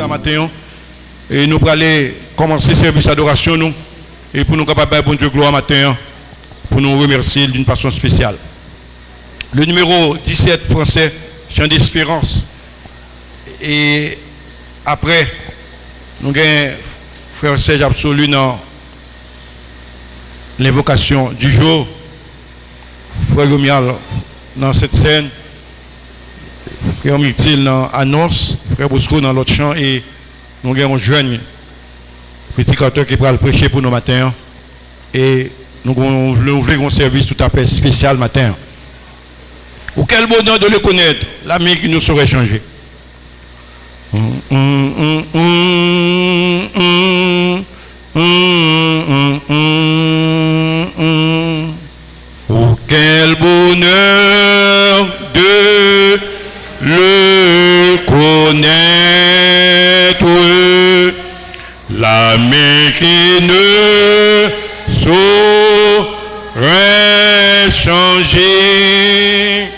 ça matin. Et nous allons commencer le service d'adoration nous. Et pour nous capables de bon Dieu gloire matin, pour nous remercier d'une façon spéciale. Le numéro 17 français, Chant d'espérance. Et après, nous avons frère Serge Absolu dans l'invocation du jour. Frère Gomial dans cette scène. Frère Mictil dans l'annonce. Frère Bosco dans l'autre chant. Et nous avons un jeune petit canteur qui va le prêcher pour nous matin. Et nous voulons un service tout à fait spécial matin. Ou quel bonheur de le connaître, l'ami qui nous saurait changer. Oh, quel bonheur de le connaître, l'ami qui ne saurait changer,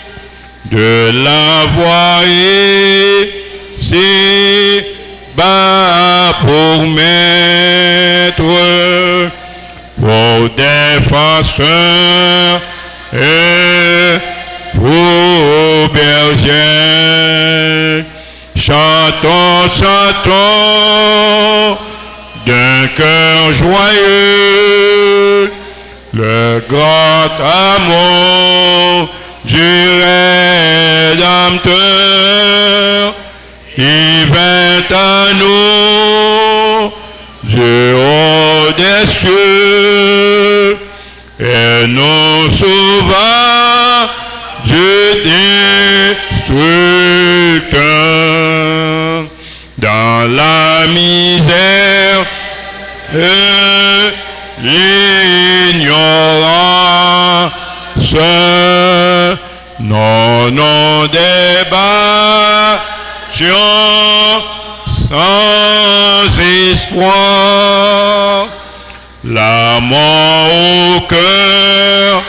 de l'avoir c'est bas pour maître, pour défenseur et pour berger. Chantons, chantons d'un cœur joyeux le grand amour du Rédempteur qui vint à nous du haut des cieux et nous sauva du destructeur. Dans la misère et l'ignorance, non débattions sans espoir, la mort au cœur,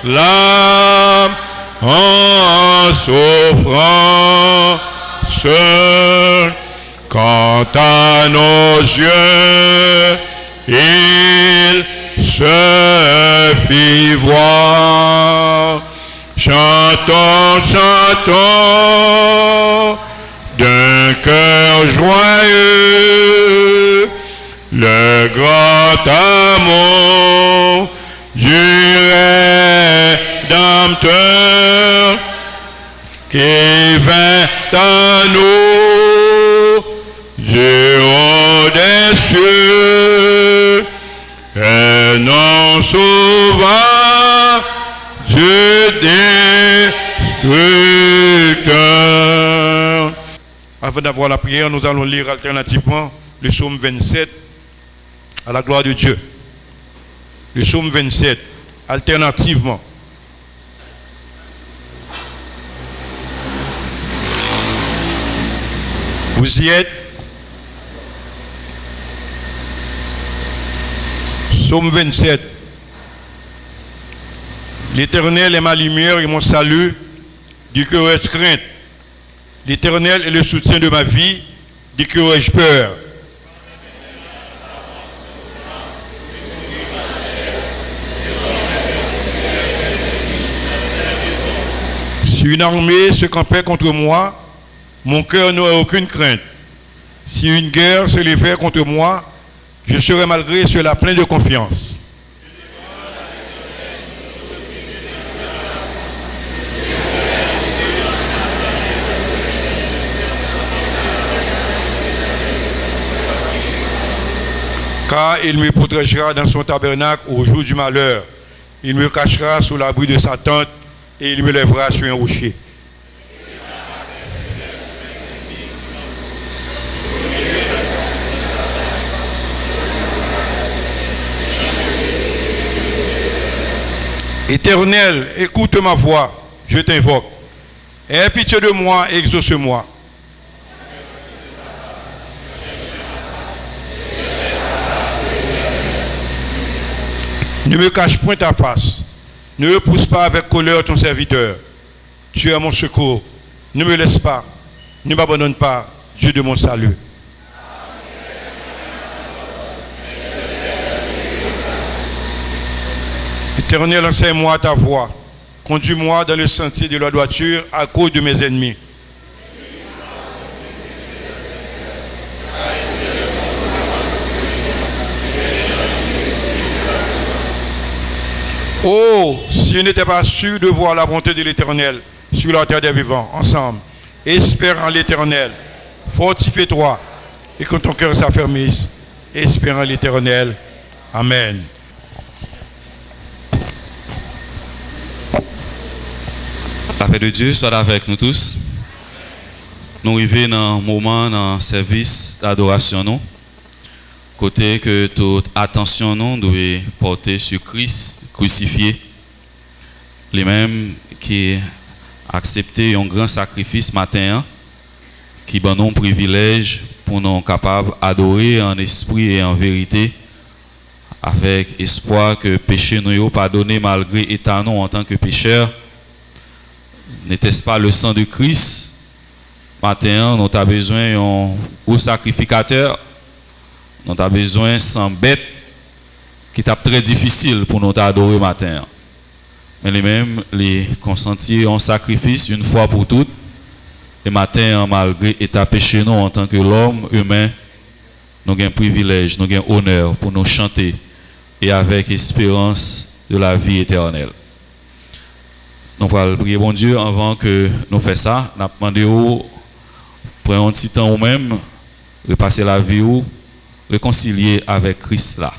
l'âme en souffrance. Quant à nos yeux, il se fit voir. Chantons, chantons d'un cœur joyeux le grand amour du Rédempteur qui vint à nous du haut des cieux et nous sauva du destructeur. Avant d'avoir la prière, nous allons lire alternativement le psaume 27 à la gloire de Dieu. Le psaume 27, alternativement. Vous y êtes? Psaume 27. L'Éternel est ma lumière et mon salut, du que ai-je crainte? L'Éternel est le soutien de ma vie, du que ai-je peur? Si une armée se campait contre moi, mon cœur n'aurait aucune crainte. Si une guerre se levait contre moi, je serais malgré cela plein de confiance. Car il me protégera dans son tabernacle au jour du malheur. Il me cachera sous l'abri de sa tente et il me lèvera sur un rocher. Éternel, écoute ma voix, je t'invoque. Aie pitié de moi et exauce-moi. Ne me cache point ta face. Ne repousse pas avec colère ton serviteur. Tu es mon secours. Ne me laisse pas. Ne m'abandonne pas, Dieu de mon salut. Éternel, enseigne-moi ta voie. Conduis-moi dans le sentier de la droiture à cause de mes ennemis. Oh, si je n'étais pas sûr de voir la bonté de l'Éternel sur la terre des vivants, ensemble, espère en l'Éternel, fortifie-toi et que ton cœur s'affermisse, espère en l'Éternel. Amen. La paix de Dieu soit avec nous tous. Nous arrivons dans un moment dans le service d'adoration. Nous. Côté que toute attention nous doit porter sur Christ crucifié. Les mêmes qui accepté un grand sacrifice matin, qui donne un privilège pour nous capables d'adorer en esprit et en vérité, avec espoir que péché nous pardonné malgré état nous en tant que pécheurs. N'était-ce pas le sang de Christ? Matin, nous avons besoin d'un sacrificateur. Nous avons besoin d'un sang bête qui est très difficile pour nous adorer matin. Mais les mêmes, les consentir en sacrifice une fois pour toutes. Et matin, malgré état péché nous en tant que l'homme humain, nous avons un privilège, nous avons un honneur pour nous chanter et avec espérance de la vie éternelle. Nous allons prier bon Dieu avant que nous fassions ça. Nous allons demander prendre un petit temps ou même, repasser la vie ou réconcilier avec Christ là,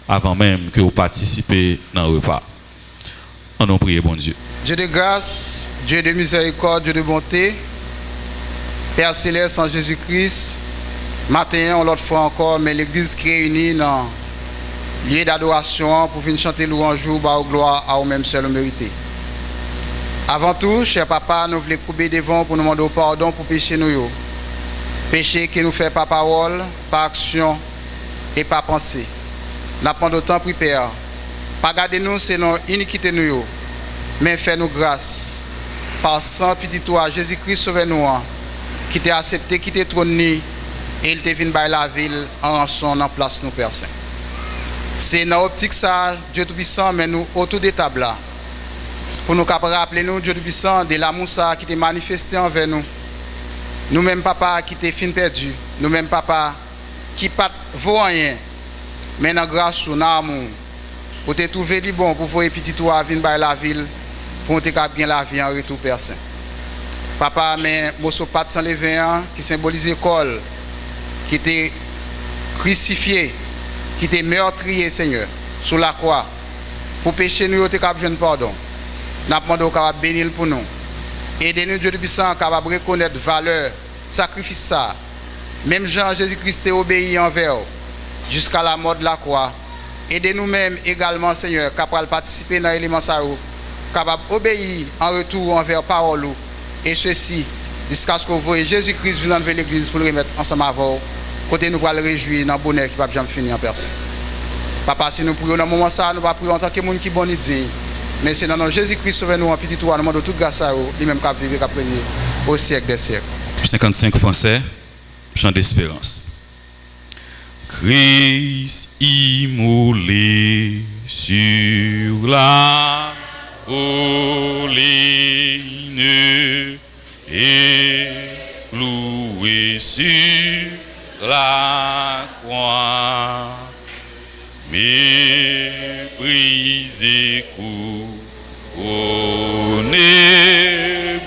avant même que vous participez dans le repas. On nous prie bon Dieu. Dieu de grâce, Dieu de miséricorde, Dieu de bonté, Père céleste en Jésus-Christ, matin, on l'autre fois encore, mais l'église qui réunit dans le lieu d'adoration pour venir chanter louange ou gloire à vous-même seul mérité. Avant tout, cher papa, nous voulons couper devant pour nous demander pardon pour péché nous. Péché qui nous fait par parole, par action et par pensée. Nous demandons autant pour Père. Pas garder nous selon iniquité nous, mais fais-nous grâce. Par sang petit toi, Jésus-Christ sauve-nous, qui t'a accepté, qui t'a trôné, et il t'a venu par la ville en rançon en place nous Père Saint. C'est dans l'optique ça, Dieu Tout-Puissant, mais nous autour des tables là. Pour nous rappeler nous, Dieu Tout-Puissant, de l'amour ça qui t'est manifesté envers nous. Nous-mêmes, papa, qui t'es fin perdu. Nous-mêmes, papa, qui pas vaut rien. Mais dans grâce ou dans l'amour, pour te trouver les bons, pour voir petit toi venir par la ville, pour te bien la vie en retour Père Saint. Papa, mais morceau pas sans lever qui symbolise l'école, qui t'est crucifié, qui t'est meurtrier, Seigneur, sous la croix, pour pécher nous, te cap jeune pardon. Nous demandons capable bénir pour nous. Aidez-nous, Dieu Tout-Puissant, capable de reconnaître valeur, sacrifice ça. Même Jean Jésus-Christ est obéi envers jusqu'à la mort de la croix. Aidez-nous même également, Seigneur, capable de participer dans l'élément ça, capable d'obéir en retour envers parole. Et ceci, jusqu'à ce que vous voyez Jésus-Christ venant vers l'église pour le remettre ensemble avec vous. Côté nous pour le réjouir dans le bonheur qui ne va jamais finir en personne. Papa, si nous prions dans ce moment ça, nous ne va prier en tant que monde qui est bon et digne. Mais c'est dans notre Jésus-Christ sauve-nous en petit tour, nous demandons toute grâce à vous, lui-même qui a vécu au siècle des siècles. 55 français, chant d'espérance. Christ immolé sur la colline et cloué sur la croix, méprisé couronné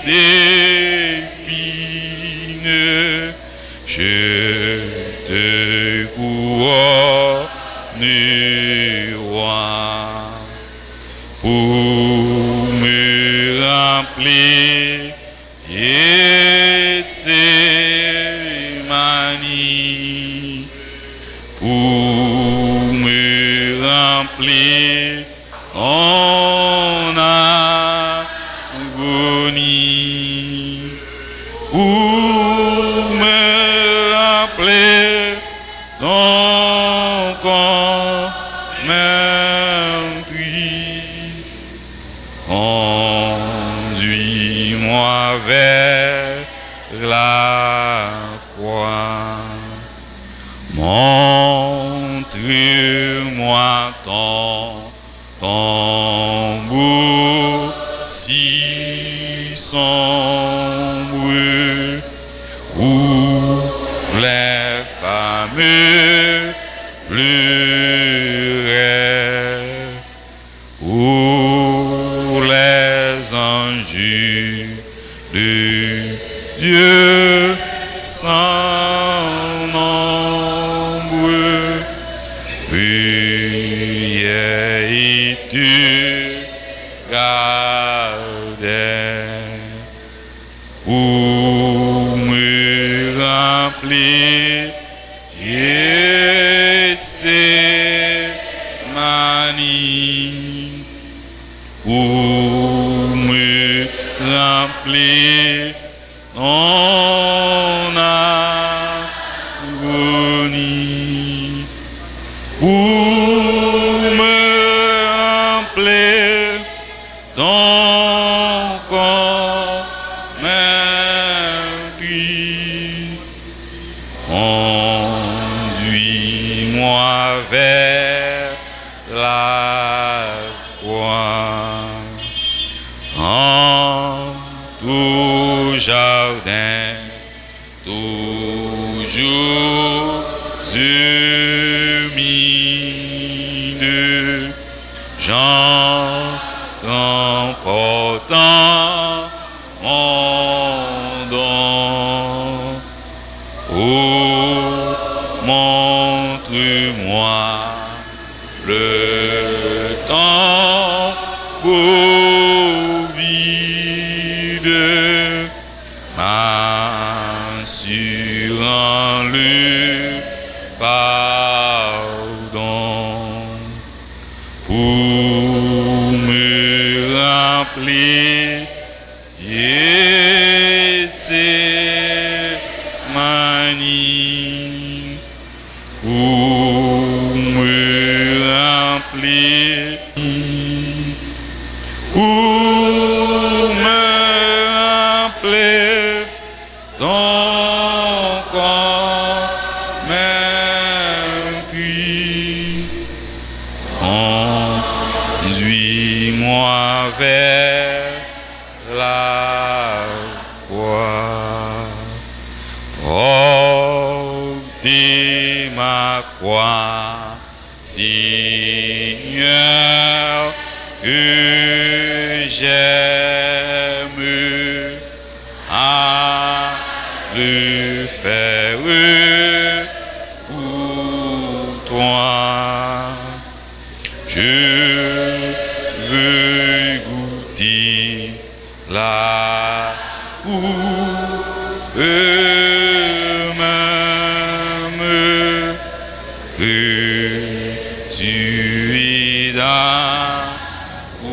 d'épines, je te couronne roi pour me rappeler Gethsémani, pour me rappeler en agonie, pour me rappeler ton corps meurtri. Conduis-moi vers la croix, montre-moi ton tambour si sombre où les femmes pleuraient, où les anges de Dieu sans nombre priaient et te gardaient, où me remplit Gethsémani, où me remplit ton agonie, où me remplit ton corps meurtri. Conduis-moi vers la croix, en tout jardin, toujours humide, j'entends portant mon don. Oh, montre-moi le temps beau vide, m'assurant le pardon, pour me remplir Gethsémani, pour me remplir, pour me remplir ton corps meurtri. Conduis-moi vers la croix, portez ma croix, Seigneur, que j'aime à le faire pour toi. Je veux goûter la coupe même que tu es là pour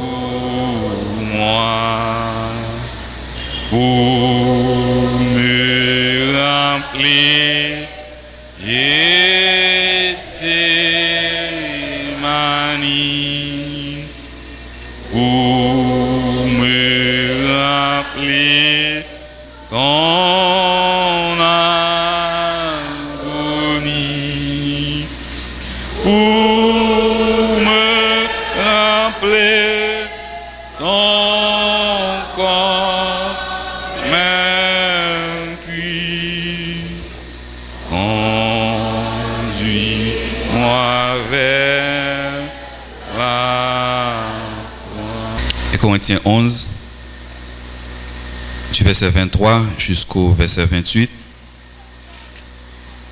moi, pour me remplir Gethsémani, pour me remplir ton agonie, pour me remplir ton corps meurtri. Conduis-moi vers la croix. Et Corinthiens 11, du verset 23 jusqu'au verset 28.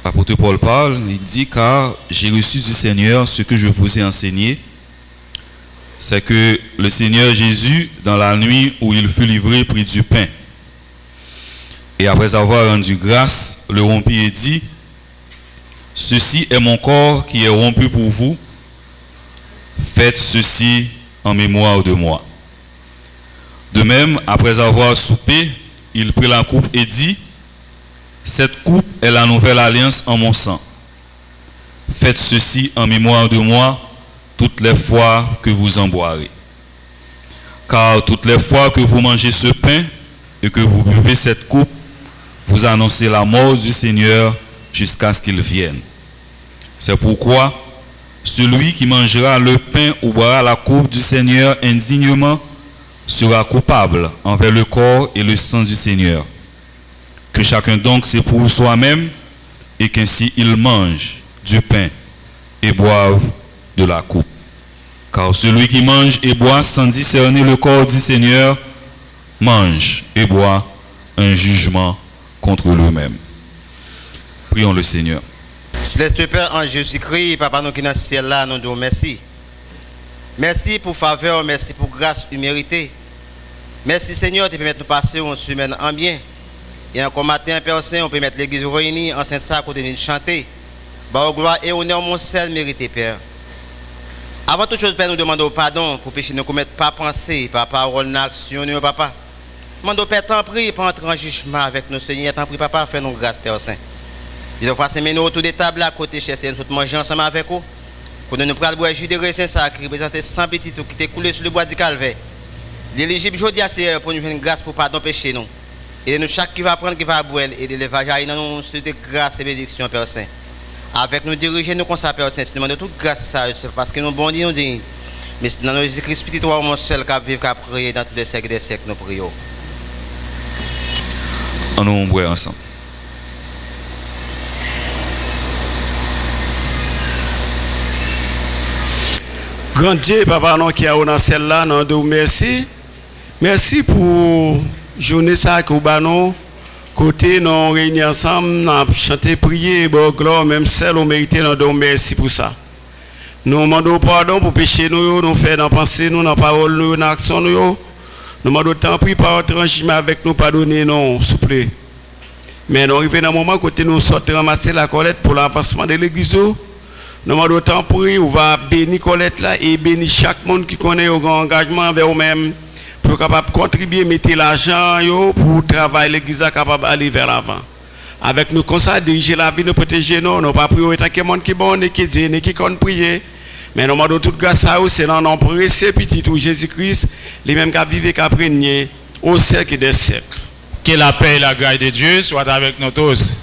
L'apôtre Paul parle, il dit: car j'ai reçu du Seigneur ce que je vous ai enseigné, c'est que le Seigneur Jésus, dans la nuit où il fut livré, prit du pain. Et après avoir rendu grâce, le rompit et dit: ceci est mon corps qui est rompu pour vous, faites ceci en mémoire de moi. De même, après avoir soupé, il prit la coupe et dit: cette coupe est la nouvelle alliance en mon sang. Faites ceci en mémoire de moi toutes les fois que vous en boirez. Car toutes les fois que vous mangez ce pain et que vous buvez cette coupe, vous annoncez la mort du Seigneur jusqu'à ce qu'il vienne. C'est pourquoi, Celui qui mangera le pain ou boira la coupe du Seigneur indignement sera coupable envers le corps et le sang du Seigneur. Que chacun donc s'éprouve soi-même et qu'ainsi il mange du pain et boive de la coupe. Car celui qui mange et boit sans discerner le corps du Seigneur mange et boit un jugement contre lui-même. Prions le Seigneur. Céleste Père en Jésus-Christ, Papa nous qui est dans le ciel là, nous disons merci. Merci pour faveur, merci pour grâce méritée. Merci Seigneur de permettre de passer une semaine en bien. Et encore matin, Père Saint, on peut mettre l'église réunie en Saint-Sac côté de chanter. Bah, gloire et honneur, mon seul mérité, Père. Avant toute chose, Père, nous demandons pardon pour pécher, nous commettre pas pensée, par parole, par action, Papa. Demandons, Père, t'en prie, pour entrer en jugement avec nos Seigneurs, t'en prie, Papa, fais-nous grâce, Père Saint. Je dois faire nous autour des tables à côté, cher Seigneur, nous manger ensemble avec vous. Pour nous prendre le jus de raisin sacré, représenter 100 petits qui étaient coulés sur le bois du calvaire. L'éligible aujourd'hui, c'est pour nous faire une grâce pour pardon péché, nous. Et nous, chaque qui va prendre, qui va boire, et de l'évangile, nous sommes de grâce et bénédiction, Père Saint. Avec nous diriger, nous comme ça, Père Saint, nous demandons toute grâce à eux, parce que nous bon Dieu, nous disons, mais dans nos Jésus-Christ, petit toi, mon seul, qui vit, qui a prié dans tous les siècles des siècles, nous prions. On nous boit ensemble. Grand Dieu, Papa, nous qui est dans celle-là, nous disons merci. Merci pour journée ça que nous côté nous réunis ensemble, nous chanter, prier, bon gloire, même celle où mérité, nous disons merci pour ça. Nous demandons pardon pour pécher nous faire dans pensée, nous dans parole, nous dans action nous. Nous demandons tant pis par entrer en jugement avec nous, pardonner nous, s'il vous plaît. Mais nous arrivons dans un moment côté nous sortons ramasser la collecte pour l'avancement de l'église. Nous demandons tant pis, on va bénir collecte là et bénir chaque monde qui connaît un engagement envers eux-mêmes pour capable contribuer, mettre l'argent pour travailler l'église capable d'aller vers l'avant. Avec nous comme ça, diriger la vie, nous protéger nous, nous pas prier tant que monde qui bon, qui dit, qui compte prier. Mais nous demandons toute grâce à eux, c'est dans nom précieux petit tout Jésus-Christ, les mêmes qui vivent, qui régner au siècle des siècles. Que la paix et la grâce de Dieu soient avec nous tous.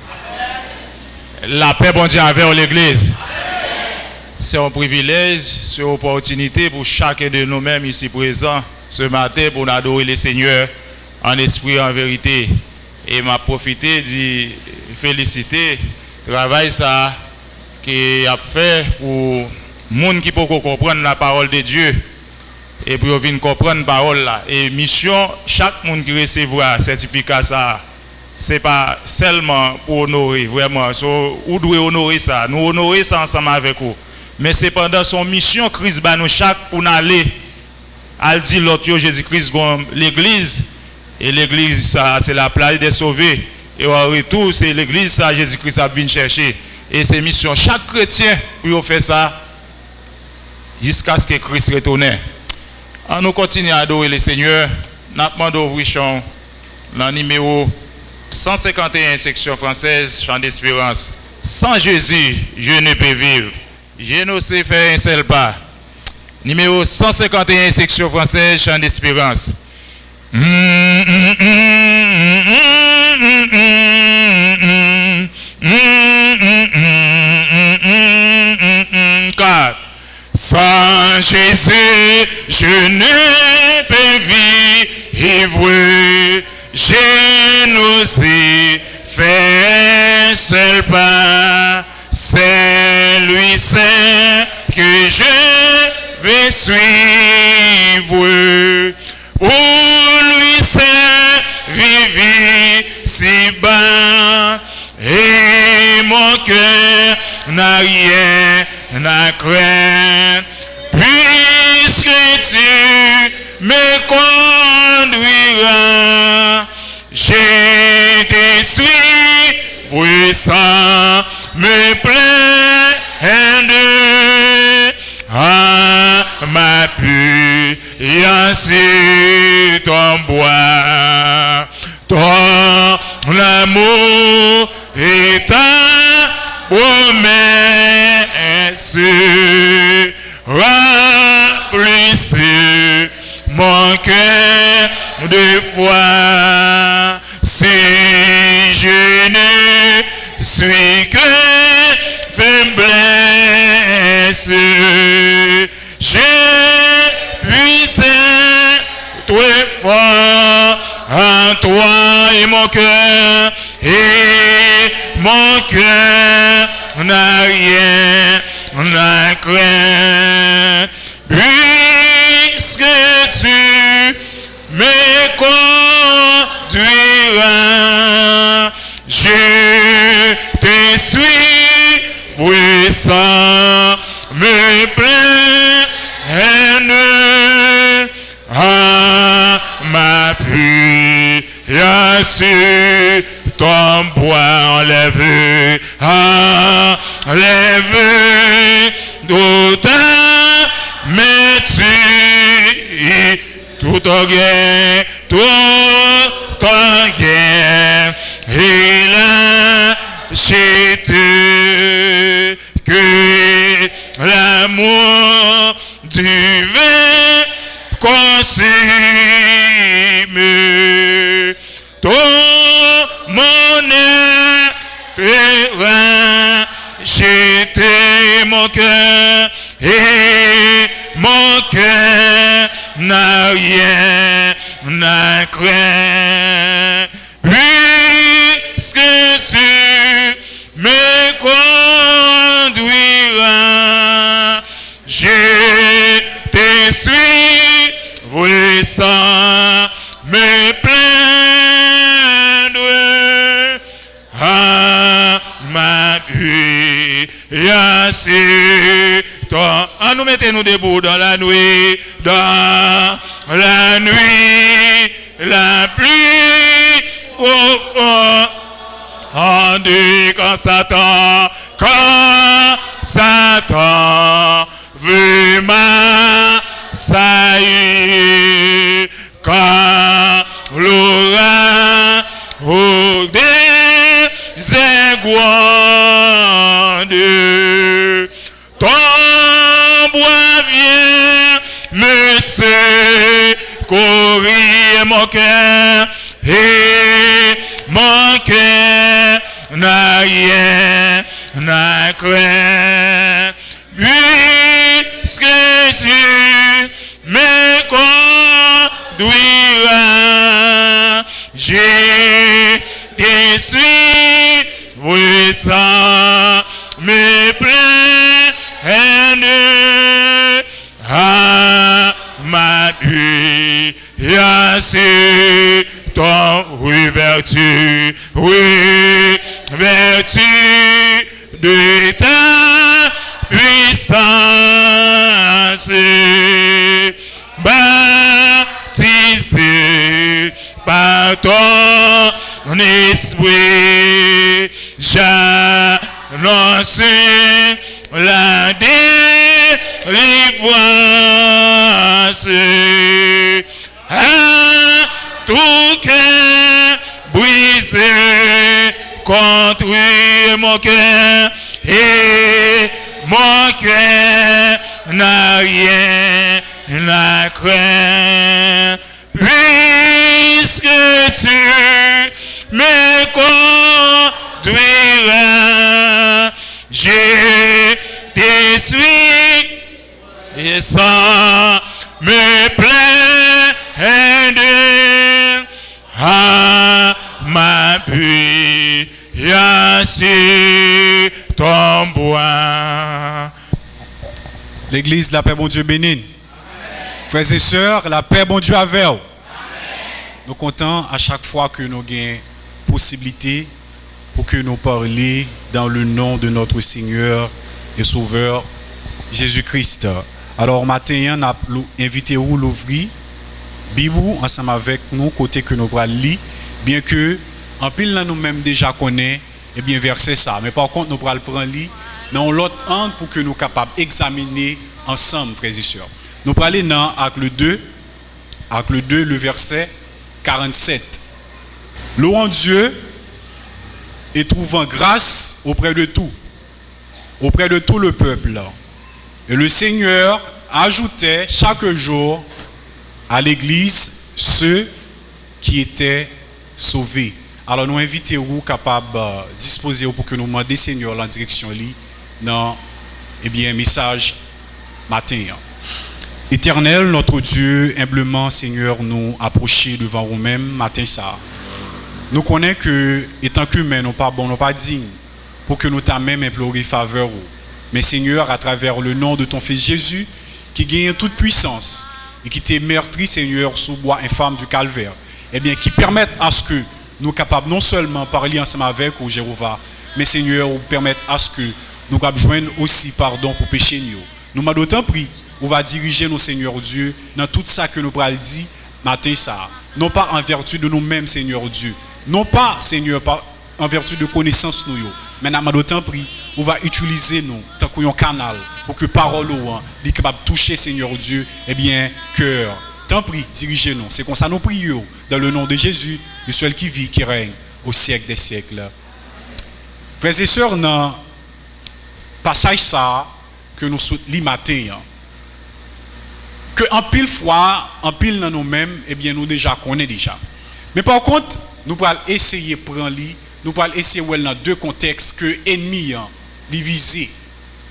La paix, bon Dieu, envers l'église. C'est un privilège, c'est une opportunité pour chacun de nous-mêmes ici présents ce matin pour adorer le Seigneur en esprit et en vérité. Et m'a profité de féliciter le travail ça qui a fait pour les gens qui peuvent comprendre la parole de Dieu et pour venir comprendre la parole là. Et mission, chaque monde qui recevra certificat ça, c'est pas seulement pour honorer, vraiment. Vous devez honorer ça. Nous honorer ça ensemble avec vous. Mais c'est pendant son mission, Christ va nous chaque pour aller. Elle dit l'autre Jésus-Christ, l'église. Et l'église, ça, c'est la place des sauvés. Et au retour, c'est l'église, ça, Jésus-Christ a venu chercher. Et c'est mission. Chaque chrétien, pour faire ça, jusqu'à ce que Christ retourne. On nous continue à adorer le Seigneur. Nous demandons d'ouvrir chant, le numéro 151, section française, chant d'espérance. Sans Jésus, je ne peux vivre. Je ne sais faire un seul pas. Numéro 151, section française, chant d'espérance. 4. Sans Jésus, je ne peux vivre. Je ne sais faire un seul pas. C'est lui seul que je vais suivre. Pour lui seul vivre si bas. Et mon cœur n'a rien à craindre. Puisque tu me conduiras, je te suis sans me plaindre. Ah, ma puissance ton bois, ton amour et ta promesse remplissent mon cœur de foi. Si je ne suis que faiblesse, cœur, et mon cœur n'a rien à craindre, puisque tu me conduiras. Je te suis, sans me plaindre, à ma prière sur ton bois enlevé, enlevé d'autant, mais tu tout en gain, tout en gain, et là, j'ai que l'amour du vin consume tout mon terrain, j'étais mon cœur, et mon cœur n'a rien à craindre, puisque tu me conduiras. Je te suis, sans me plaindre, à ma prière sur toi. Nous mettez-nous debout dans la nuit, la pluie au fond. On dit quand Satan veut m'assaillir, quand l'aura au désespoir, ton bois vient me secourir mon cœur, et mon cœur n'a rien à craindre, puisque tu me conduiras. Je te suis, sans me plaindre, à ma prière sur ton vertu de ta puissance, baptisé par ton esprit, j'annonce la délivrance à tout cœur brisé contre mon cœur, et mon cœur n'a rien à craindre, puisque tu me conduiras. Je te suis, et sans me plaindre, à ma prière sur ton bois. L'église, la paix, bon Dieu bénisse. Frères et sœurs, la paix, bon Dieu avec vous. Nous comptons à chaque fois que nous avons possibilité pour que nous parlions dans le nom de notre Seigneur et Sauveur Jésus-Christ. Alors, matin, nous avons invité vous à l'ouvrir Bible ensemble avec nous, côté que nous allons lire, bien que en pile là nous-mêmes déjà connaissons, et bien verset ça. Mais par contre, nous allons prendre lire dans l'autre angle pour que nous soyons capables d'examiner ensemble, frères et sœurs. Nous allons aller dans Acte 2, le verset 47. Louant Dieu et trouvant grâce auprès de tout le peuple. Et le Seigneur ajoutait chaque jour à l'église ceux qui étaient sauvés. Alors nous invitons capables de disposer pour que nous demandions Seigneur la direction dans message matin. Éternel, notre Dieu, humblement, Seigneur, nous approcher devant vous-même matin ça. nous connaissons que, étant qu'humains, nous pas bon, nous pas dignes, pour que nous t'a même imploré faveur. Mais Seigneur, à travers le nom de ton Fils Jésus, qui gagne toute puissance, et qui t'est meurtri, Seigneur, sous bois infâme du calvaire, eh bien, qui permettent à ce que nous sommes capables non seulement de parler ensemble avec vous, Jéhovah, mais Seigneur, vous permettre à ce que nous puissions joindre aussi pardon pour péché nous. Nous m'avons d'autant pris, on va diriger nos Seigneur Dieu dans tout ça que nous pourrons dire matin ça. Non pas en vertu de nous-mêmes, Seigneur Dieu. Non pas, Seigneur, pas en vertu de connaissance nous. Mais nous m'avons d'autant pris, on va utiliser nous tant qu'un canal pour que parole ou soit capable de toucher, Seigneur Dieu, eh bien, cœur. Tant pis, dirigez-nous. C'est comme ça nous prions dans le nom de Jésus, le seul qui vit, qui règne au siècle des siècles. Frères et sœurs, dans le passage ça que nous soutenons matin, que en pile fois, en pile dans nous-mêmes, eh bien nous déjà connaissons déjà. Mais par contre, nous allons essayer de prendre nous allons essayer de dans deux contextes que l'ennemi les visé.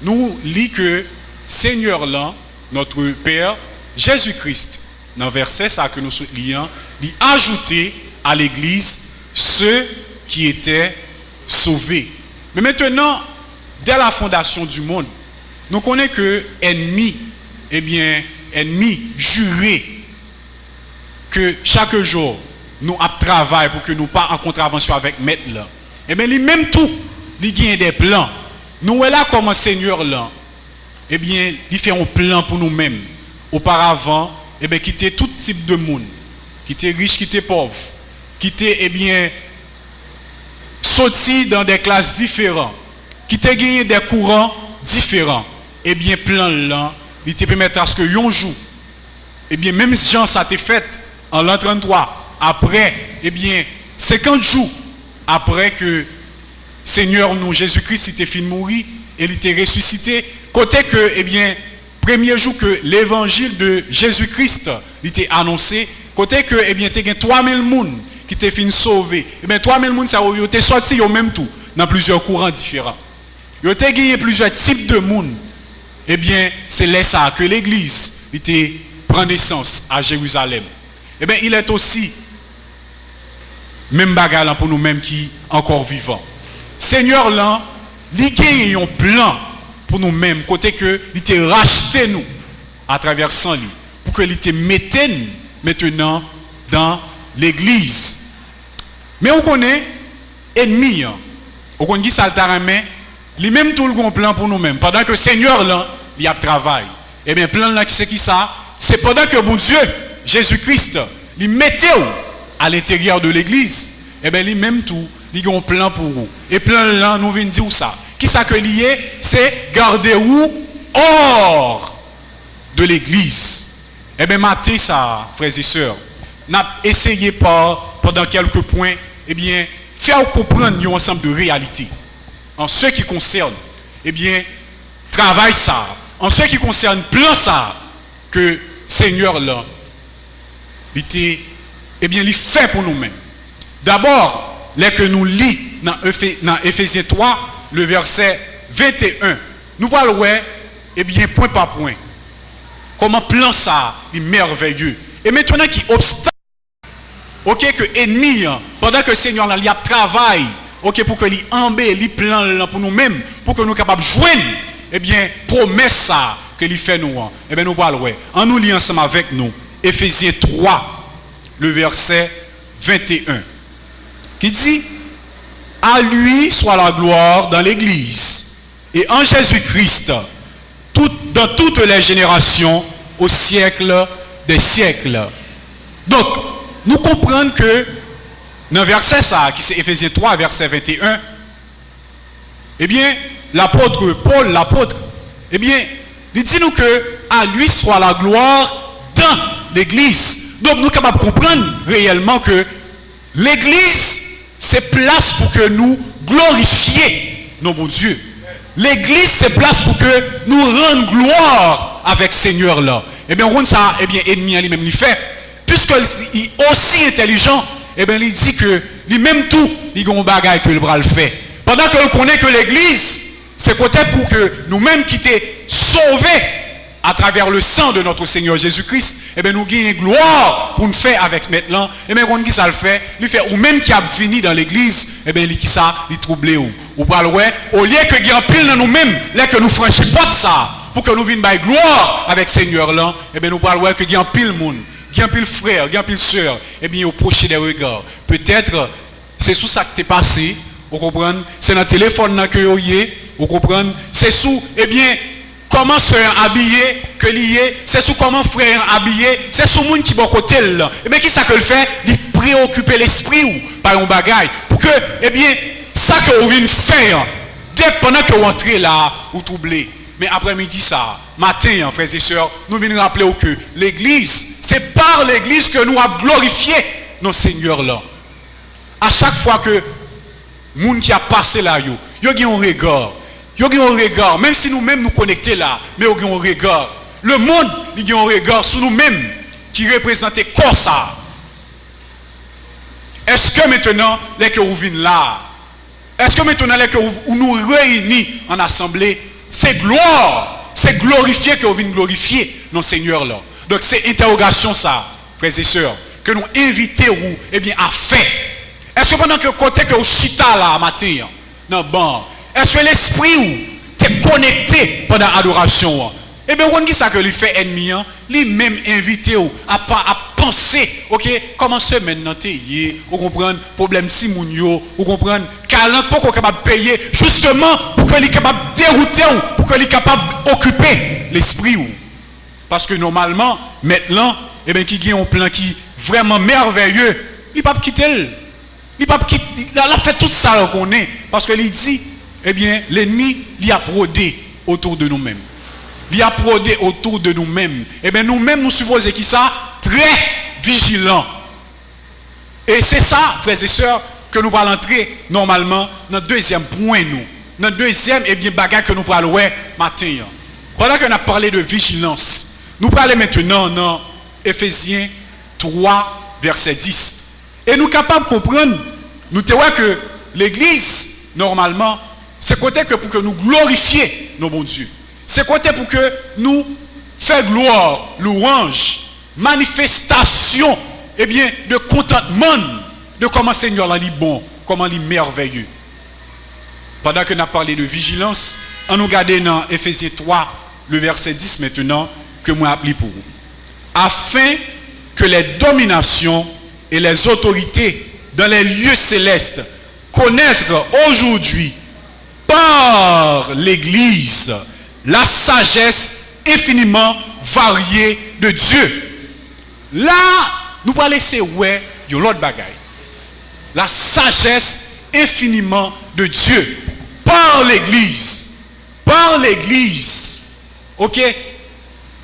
Nous lisons que Seigneur là, notre Père, Jésus-Christ, dans le verset ça que nous soutenons, il a ajouté à l'Église ceux qui étaient sauvés. Mais maintenant, dès la fondation du monde, nous connaissons que ennemi, eh bien, ennemi juré, que chaque jour, nous travaillons pour que nous pas en contravention avec maître là. Eh bien, lui-même tout, il gagne des plans. Nous là comme un Seigneur là, eh bien, il fait un plan pour nous-mêmes. Auparavant, eh bien, quitter tout type de monde, quitter riche, quitter pauvre, quitter, eh bien, sorti dans des classes différentes, quitter gagner des courants différents. Eh bien, plan là, il te permettra à ce que yon joue. Eh bien, même si Jean ça t'est fait en l'an 33, après, eh bien, 50 jours après que Seigneur nous, Jésus-Christ, il était fini de mourir et il était ressuscité, côté que, eh bien, premier jour que l'évangile de Jésus-Christ était annoncé, côté que, eh bien, tu as 3000 personnes qui étaient fini sauver. Eh bien, 3000 personnes, ça ont été sortis au même tout, dans plusieurs courants différents. Ils ont gagné plusieurs types de monde. Eh bien, c'est là ça que l'Église était prend naissance à Jérusalem. Eh bien, il est aussi même bagarre pour nous-mêmes qui encore vivants. Seigneur là, il a un plan pour nous-mêmes, côté que il te racheté nous à travers sang lui, pour que il te mette maintenant dans l'Église. Mais on connaît ennemi, on connaît qui ça main, lui même tout le grand plan pour nous-mêmes. Pendant que Seigneur là, il y a travail. Eh bien, plan là c'est qui ça? C'est pendant que bon Dieu, Jésus-Christ, il mettait à l'intérieur de l'Église, eh bien, lui même tout, il a un plan pour vous. Et plan là, nous venons dire ça. Qui ça que lié? C'est garder où hors de l'Église. Eh bien, matin ça, frères et sœurs, n'a essayé pendant quelques points, eh bien, faire comprendre un ensemble de réalités. En ce qui concerne, eh bien, travail ça. En ce qui concerne plan ça, que Seigneur là, eh bien, il fait pour nous-mêmes. D'abord, les que nous lisons dans Éphésiens 3, le verset 21, nous parlons, eh bien, point par point, comment plan ça est merveilleux. Et maintenant, qui obstacle, ok, que ennemi, pendant que le Seigneur là, il a travail, ok, pour que les embêt, les plans pour nous-mêmes, pour que nous soyons capables de joindre, eh bien, promesse ça que il fait nous. Eh bien, nous parlons, en nous liant ensemble avec nous, Éphésiens 3, le verset 21, qui dit, à lui soit la gloire dans l'Église et en Jésus-Christ, dans toutes les générations, au siècle des siècles. Donc, nous comprenons que dans le verset ça, qui c'est Éphésiens 3, verset 21, eh bien, l'apôtre Paul, l'apôtre, eh bien, il dit nous que à lui soit la gloire dans l'Église. Donc, nous sommes capables de comprendre réellement que l'Église, c'est place pour que nous glorifions nos bons dieux. L'Église, c'est place pour que nous rendions gloire avec Seigneur là. Eh bien, on ça, eh bien, ennemi lui-même il fait. Puisqu'il est aussi intelligent, eh bien, il dit que lui-même tout, il a un bagage que le bras le fait. Pendant que l'on connaît que l'Église, c'est côté pour que nous-mêmes qui t'es sauvés, à travers le sang de notre Seigneur Jésus-Christ, eh bien, nous gagnons gloire pour nous faire avec maintenant. Eh bien, quand qui ça le fait, il fait, ou même qui a fini dans l'église, eh bien, qui ça, il trouble ou pas le ouais, au lieu que gagne pile dans nous-mêmes, là que nous franchissons pas de ça, pour que nous venions by gloire avec Seigneur là, eh bien, nous parlons ouais que gagne pile monde, gagne pile frère, gagne pile sœur, eh bien, au proche des regards. Peut-être, c'est sous ça que t'es passé, vous comprenez? C'est dans le téléphone là que vous y êtes, vous comprenez? C'est sous, eh bien, comment sœur habillé que lié, c'est sous comment frère habillé, c'est sous monde qui bon côté là. Et bien qui ça que le fait, il préoccuper l'esprit ou par un bagage pour que eh bien ça que vous venez faire dès pendant que vous entrez là ou troublé. Mais après-midi ça, matin frères et sœurs, nous venons rappeler que l'église, c'est par l'église que nous avons glorifié nos seigneurs là. À chaque fois que monde qui a passé là yo a un regard. Il y a un regard, même si nous-mêmes nous connectons là, mais il y a un regard. Le monde, il y a un regard sur nous-mêmes qui représente quoi ça? Est-ce que maintenant, les que vous venez là, est-ce que maintenant, les que vous nous réunissons en assemblée, c'est gloire, c'est glorifier que vous venez glorifier nos seigneurs là. Donc c'est interrogation ça, frères et sœurs, que nous invitons eh bien, à faire. Est-ce que pendant que côté que vous chita là matin, non bon, est-ce que l'esprit t'es connecté pendant l'adoration? Eh bien, on dit ça que lui fait ennemi, lui même invité à penser, ok, comment se maintenant vous comprenez, problème si moun yo, vous comprenez, calent pour qu'on capable de payer, justement pour que lui capable de dérouter ou pour que lui capable d'occuper l'esprit ou. Parce que normalement, maintenant, eh bien, qui a un plan qui vraiment merveilleux, il pas quitter, il pas quitter, il a fait tout ça qu'on est, parce que il dit. Eh bien, l'ennemi, il a brodé autour de nous-mêmes. Il a brodé autour de nous-mêmes. Eh bien, nous-mêmes, nous supposons qu'il ça très vigilant. Et c'est ça, frères et sœurs, que nous allons entrer normalement dans le deuxième point, nous. Dans le deuxième, eh bien, bagage que nous parlons matin. Pendant qu'on a parlé de vigilance, nous parlons maintenant dans Éphésiens 3, verset 10. Et nous sommes capables de comprendre, nous te voyons que l'église, normalement, c'est côté que pour que nous glorifions nos bons dieux. C'est côté pour que nous fassions gloire, louange, manifestation, eh bien, de contentement de comment Seigneur l'a dit bon, comment il est merveilleux. Pendant que nous avons parlé de vigilance, on nous regarde dans Éphésiens 3, le verset 10 maintenant, que moi appelé pour vous. Afin que les dominations et les autorités dans les lieux célestes connaître aujourd'hui par l'Église la sagesse infiniment variée de Dieu. Là, nous allons laisser ouais, l'autre bagaille. La sagesse infiniment de Dieu par l'Église. Par l'Église. Ok?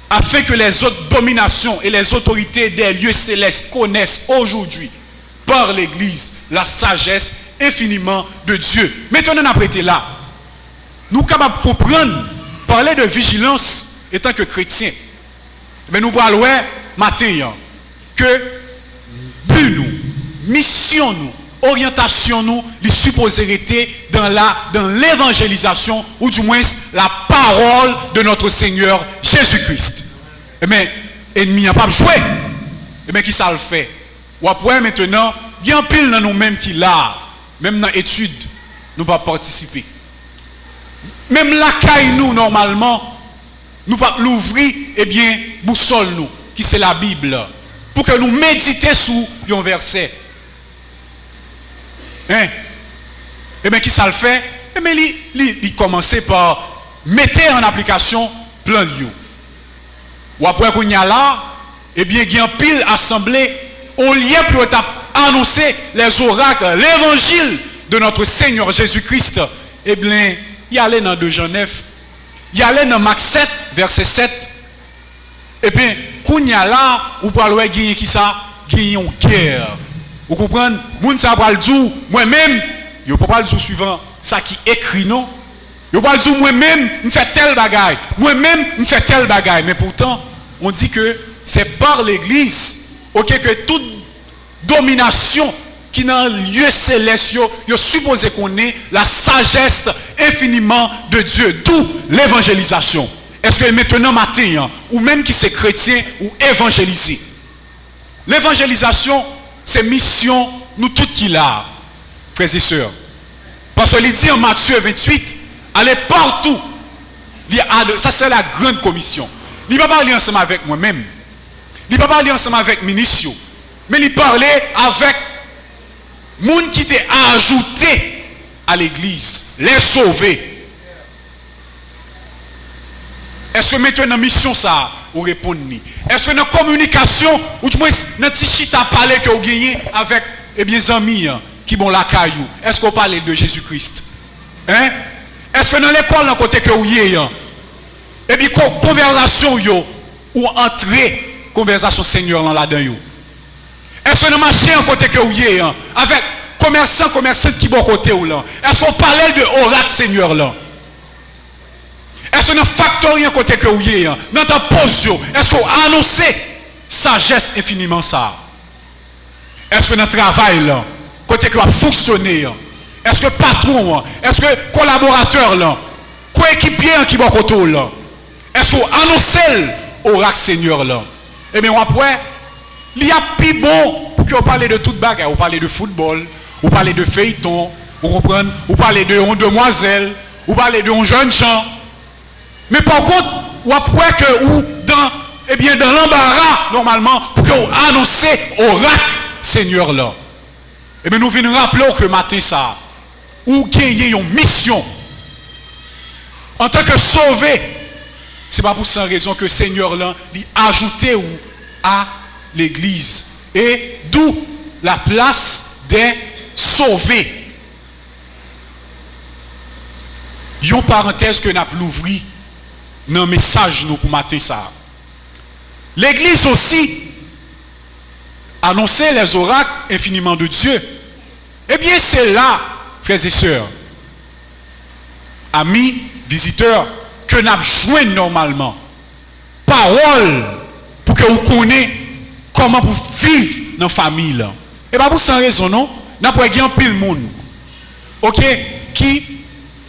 Afin que les autres dominations et les autorités des lieux célestes connaissent aujourd'hui par l'Église la sagesse infiniment de Dieu. Maintenant, on a prêté là. Nous sommes capables de comprendre, parler de vigilance étant que chrétiens. Mais nous parlons matin que but nous, mission nous, orientation nous, les supposérités dans l'évangélisation ou du moins la parole de notre Seigneur Jésus-Christ. Mais l'ennemi n'a pas joué. Mais qui ça le fait? Ou après maintenant, il y a un pile dans nous-mêmes qui là. Même dans l'étude, nous ne pouvons pas participer. Même la caille, nous, normalement, nous ne pouvons pas l'ouvrir, eh bien, boussole nous, qui c'est la Bible, pour que nous méditions sur un verset. Hein? Eh bien, qui ça le fait? Eh bien, il commence par mettre en application plein lieu. Ou après qu'on y a là, eh bien, il y a un pile assemblée, au lieu pour annoncer les oracles, l'évangile de notre Seigneur Jésus-Christ, eh bien, il y allait dans 2 Jean 9, il y allait dans Marc 7, verset 7, et bien, quand il y a là, vous parlez de qui ça? Gagner une guerre. Vous comprenez? Moun sa pral dire, moi-même, je ne peux pas le dire suivant, ça qui écrit non. Je ne peux pas dire moi-même, je fais tel bagaille. Moi-même, je fais tel bagaille. Mais pourtant, on dit que c'est par l'église, ok, que toute domination qui dans le lieu céleste, il suppose qu'on ait la sagesse infiniment de Dieu, d'où l'évangélisation. Est-ce que maintenant matin, ou même qui c'est chrétien ou évangélisé? L'évangélisation, c'est mission, nous tous qui là, frères et sœurs. Parce qu'il dit en Matthieu 28, allez partout. Ça c'est la grande commission. Il ne va pas parler ensemble avec moi-même. Il ne va pas parler ensemble avec Minicio. Mais il parlait avec les gens qui étaient ajoutés à l'église, les sauvés. Est-ce que maintenant dans la mission ça, vous répondez? Est-ce que dans la communication, ou du moins dans petit chita parler que vous gagnez avec les amis qui vont la caillou, est-ce que vous parlez de Jésus-Christ? Hein? Est-ce que dans l'école, dans côté que vous y êtes, et bien conversation yo, ou entrer conversation Seigneur là-dedans? Est-ce que dans le marché, en côté que vous y êtes, avec commerçants qui vont côté ou là, est-ce qu'on parlait de oracle Seigneur là? Est-ce que dans factory côté que vous y êtes, dans ta position, est-ce qu'on annonce sagesse infiniment ça? Est-ce que dans le travail là, côté que vous fonctionnez, est-ce que patron, est-ce que collaborateur là, coéquipier qui va côté là, est-ce qu'on annonce l'oracle Seigneur là? Eh bien après, il y a plus bon pour que vous parlez de toute bagarre, vous parlez de football, vous parlez de feuilleton, vous comprenez, vous parlez de demoiselle, vous parlez de jeune gens. Mais par contre, ou après que ou dans l'embarras normalement pour que vous annoncez oracle Seigneur là. Et bien nous venons rappeler que matin ça ou gagner une mission en tant que sauvé. C'est pas pour cette raison que Seigneur là dit ajouter ou à l'église et d'où la place des sauvés. Une parenthèse que nous avons l'ouvri dans le message nous pour matin ça. L'église aussi annonçait les oracles infiniment de Dieu. Eh bien c'est là, frères et sœurs, amis, visiteurs, que nous avons joué normalement. Parole pour que vous connaissiez comment vous vivre dans la famille. Et pas pour sans raison, non? Nous avons un pile monde. Ok? Qui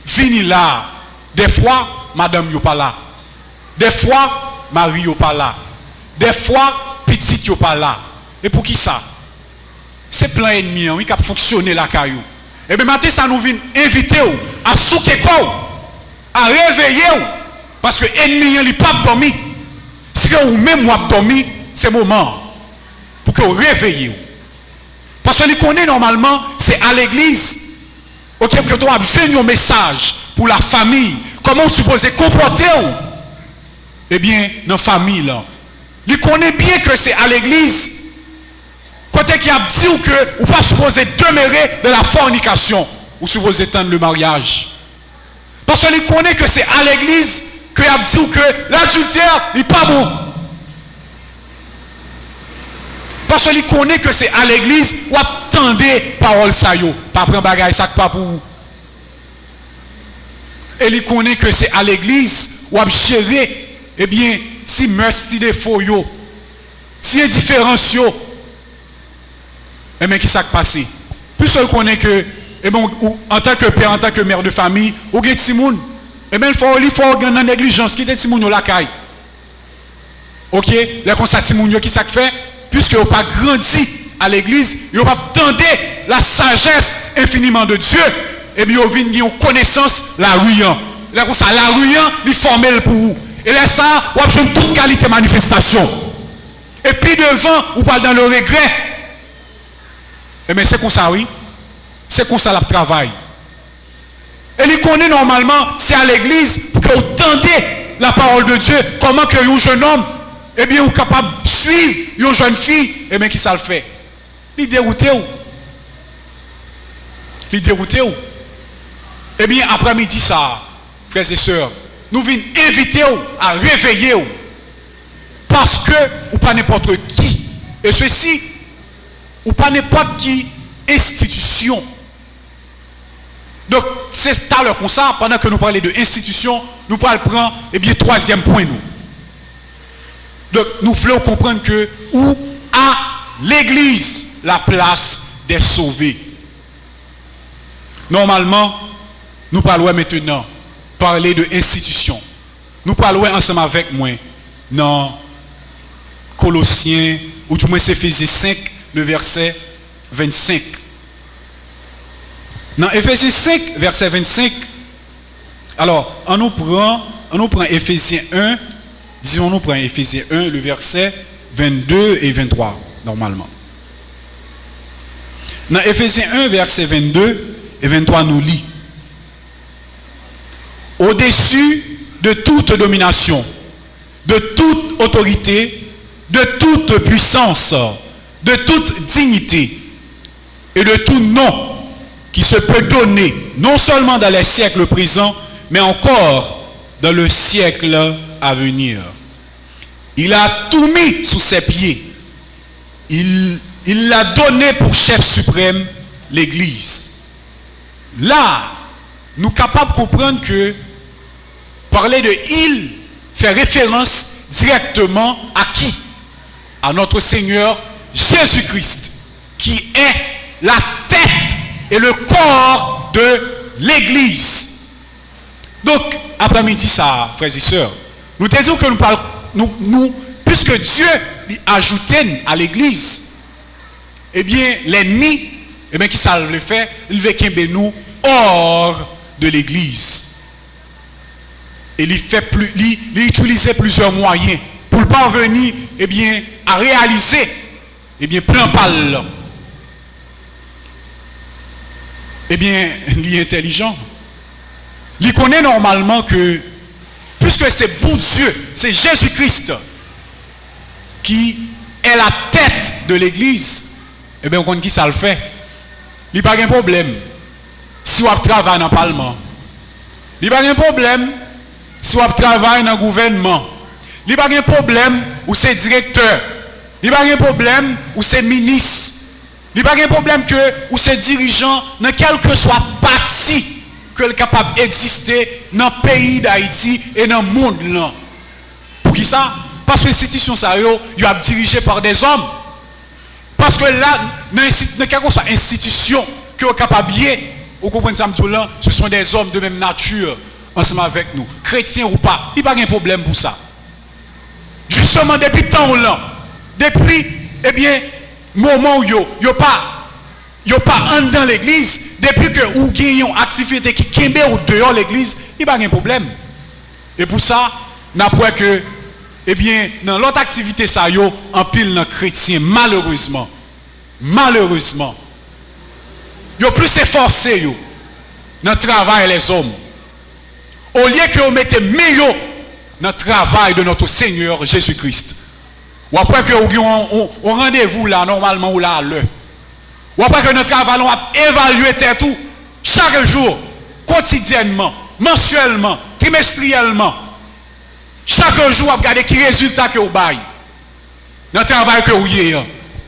vient là. Des fois, madame n'est pas là. Des fois, Marie n'est pas là. Des fois, petite n'est pas là. Et pour qui ça? C'est plein d'ennemis qui ont fonctionné la caillou. Et bien maintenant, ça nous vient inviter à souquer à réveiller. Parce que l'ennemi n'est pas dormi. Si vous même vous dormi, c'est le moment pour que vous réveillez. Parce que vous connaissez normalement, c'est à l'église. Ok, que tu as besoin un message pour la famille. Comment vous supposez comporter? Eh bien, dans la famille, là. Il connaît bien que c'est à l'église. Côté qui a dit que vous ne pas supposé demeurer de la fornication. Vous supposez étendre le mariage. Parce qu'il connaît que c'est à l'église qu'il a dit que l'adultère n'est pas bon. Parce qu'il connaît que c'est à l'église où attendez parole ça yo. Pas prendre bagaille ça pas pour vous. Et il connaît que c'est à l'église où gérer eh bien si merci défaut yo. Si indifférence yo. Eh bien qui ça passe? Plus il connaît que eh bien, en tant que père, en tant que mère de famille, ou gen ti moun, eh bien il faut gagner négligence qui était ti moun yo la caille. OK, les comme ça ti moun yo qui ça fait puisque vous pas grandi à l'église, vous pas tendé la sagesse infiniment de Dieu, et bien vous venez une connaissance la ruyan. Là comme ça la ruyan il formel pour vous. Et là ça vous avez toute qualité manifestation. Et puis devant vous parlez dans le regret. Et bien c'est comme ça oui. C'est comme ça le travail. Et il connaît normalement, c'est à l'église que vous tendez la parole de Dieu. Comment que un jeune homme, eh bien, vous êtes capable de suivre une jeune fille, eh bien, qui ça le fait? Il dérouté où? Il dérouté où? Eh bien, après-midi, ça, frères et sœurs, nous venons inviter à réveiller où? Parce que, ou pas n'importe qui. Et ceci, ou pas n'importe qui institution. Donc, c'est tout à l'heure comme ça, pendant que nous parlons de institution, nous parlons prendre, eh bien, troisième point, nous. Donc, nous voulons comprendre que, où a l'église la place des sauvés? Normalement, nous parlons maintenant, parler de institution. nous parlons ensemble avec moi dans Colossiens, ou du moins c'est Éphésiens 5, le verset 25. Dans Éphésiens 5, verset 25, alors, on nous prend Éphésiens 1, disons nous prend Éphésiens 1, le verset 22 et 23, normalement. Dans Éphésiens 1, verset 22 et 23, nous lit: au-dessus de toute domination, de toute autorité, de toute puissance, de toute dignité et de tout nom qui se peut donner, non seulement dans les siècles présents, mais encore dans le siècle à venir. Il a tout mis sous ses pieds. Il l'a donné pour chef suprême l'Église. Là, nous sommes capables de comprendre que parler de il fait référence directement à qui? À notre Seigneur Jésus-Christ, qui est la tête et le corps de l'Église. Donc, après-midi, ça, frères et sœurs, nous te disons que nous parlons, puisque Dieu a ajouté à l'Église, eh bien, l'ennemi, eh bien, qui ça le fait, il veut qu'il nous hors de l'Église. Et il utilisait plusieurs moyens pour parvenir, eh bien, à réaliser, eh bien, plein pâle. Eh bien, il est intelligent. Il connaît normalement que, puisque c'est bon Dieu, c'est Jésus-Christ qui est la tête de l'Église, eh bien, on connaît qui ça le fait. Il n'y a pas de problème si on travaille dans le Parlement. Il n'y a pas de problème si on travaille dans le gouvernement. Il n'y a pas de problème où c'est directeur. Il n'y a pas de problème où c'est ministre. Il n'y a pas de problème où c'est dirigeant dans quel que soit parti que est capable d'exister dans le pays d'Haïti et dans le monde là. Pour qui ça? Parce que l'institution ça est dirigée par des hommes. Parce que là, dans quelle que soit institution qui est capable de, vous comprenez ça, ce sont des hommes de même nature ensemble avec nous, chrétiens ou pas. Il n'y a pas de problème pour ça. Justement, depuis le temps là, depuis, eh bien, moment où il n'y a pas en dans l'église, depuis que vous avez une activité qui kembe ou dehors l'église, il n'y a pas de problème. Et pour ça, n'après que, eh bien, dans l'autre activité, ça y est, en pile dans chrétien, malheureusement, il y a plus efforcé dans le travail les hommes. Au lieu que vous mettez meilleur dans le travail de notre Seigneur Jésus-Christ. Ou après que vous avez un rendez-vous là, normalement, ou là à l'heure. Ou après que notre travail, on va évaluer tout, chaque jour, quotidiennement, mensuellement, trimestriellement. Chaque jour, on va regarder quel résultat que vous avez dans le travail que vous avez.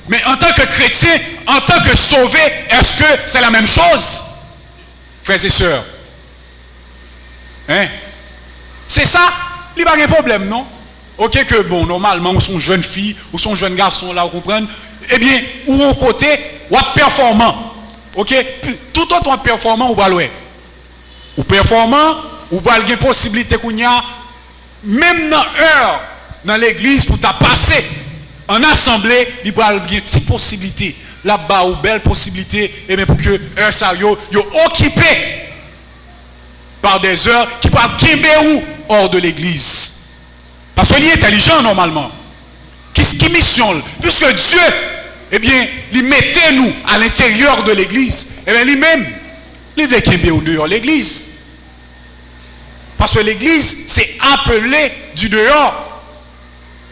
Mais en tant que chrétien, en tant que sauvé, est-ce que c'est la même chose? Frères et sœurs. Hein? C'est ça? Il n'y a pas de problème, non? Ok, que bon, normalement, ou sont jeunes filles, ou sont jeunes garçons, là, vous comprenez? Eh bien, ou au côté, ou performant. Ok? Tout autre performant, ou pas loin. Ou performant, ou pas de possibilité qu'on y a, même dans l'heure, dans l'église, pour ta passer en assemblée, il y a une petite possibilité. Là-bas, ou belle possibilité, et bien pour que heure ça yo occupé par des heures qui parlent Kimbéou hors de l'église. Parce qu'il est intelligent normalement. Qui mission? Puisque Dieu, eh bien, il mettait nous à l'intérieur de l'église, eh bien lui-même, il veut Kimbéou dehors l'église. Parce que l'église, c'est appelé du dehors.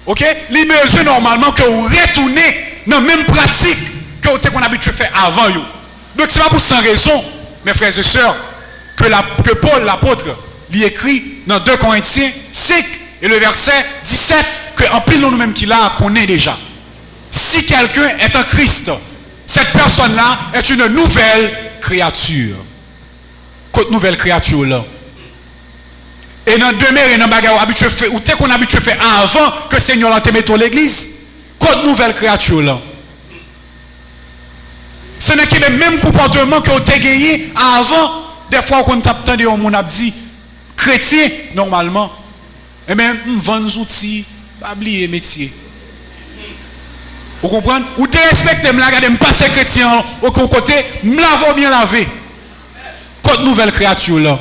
Ok? Il est besoin normalement que vous retournez dans la même pratique que vous avez habitué à faire avant. Donc ce n'est pas pour sans raison, mes frères et sœurs, que Paul l'apôtre lui écrit dans 2 Corinthiens 5 et le verset 17 que en pile nous-mêmes qui l'a connaît déjà. Si quelqu'un est en Christ, cette personne-là est une nouvelle créature. Quelle nouvelle créature là? Et dans demeure et dans bagarre habitué fait ou qu'on habitué faire avant que Seigneur l'a mis dans l'église, quelle nouvelle créature là? Ce n'est que le même comportement que vous avez gagné avant. Des fois, quand on a dit chrétien, normalement, Eh bien, on vend nos outils, pas oublier métier. Vous comprenez? Ou te respectez, me regardez, me passer chrétien, au côté, me lave bien lavé. Côte nouvelle créature là.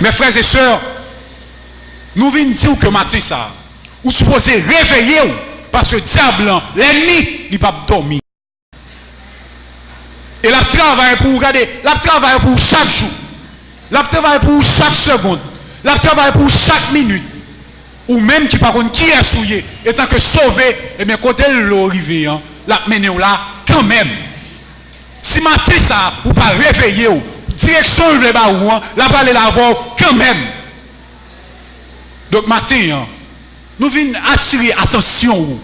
Mes frères et sœurs, nous venons dire que matin ça, vous supposez réveiller parce que le diable, l'ennemi, il ne peut pas dormir. Et la travaille pour regarder, la travaille pour chaque jour, la travaille pour chaque seconde, la travaille pour chaque minute. Ou même qui par contre qui est souillé, étant que sauvé, et bien côté l'arrivée, la mener là quand même. Si matin ça, ou pas réveiller, direction le bas ou la balle la voir quand même. Donc matin, nous venons attirer attention.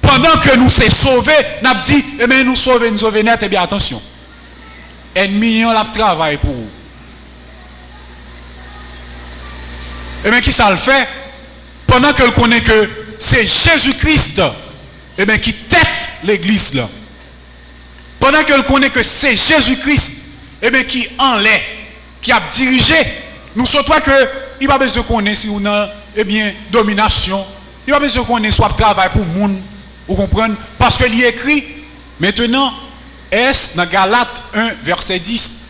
Pendant que nous sommes sauvés, nous avons dit, eh bien nous sauver net, eh bien attention. Ennemi, on la travail pour vous. Eh bien qui ça le fait? Pendant que le connaît que c'est Jésus-Christ, eh bien qui tête l'église là. Pendant que le connaît que c'est Jésus-Christ, eh bien qui en l'est, qui a dirigé, nous surtout que il va besoin qu'on ait si on a eh bien domination, il va besoin qu'on ait soit travail pour le monde, vous comprenez? Parce que il est écrit maintenant, est dans Galates 1 verset 10,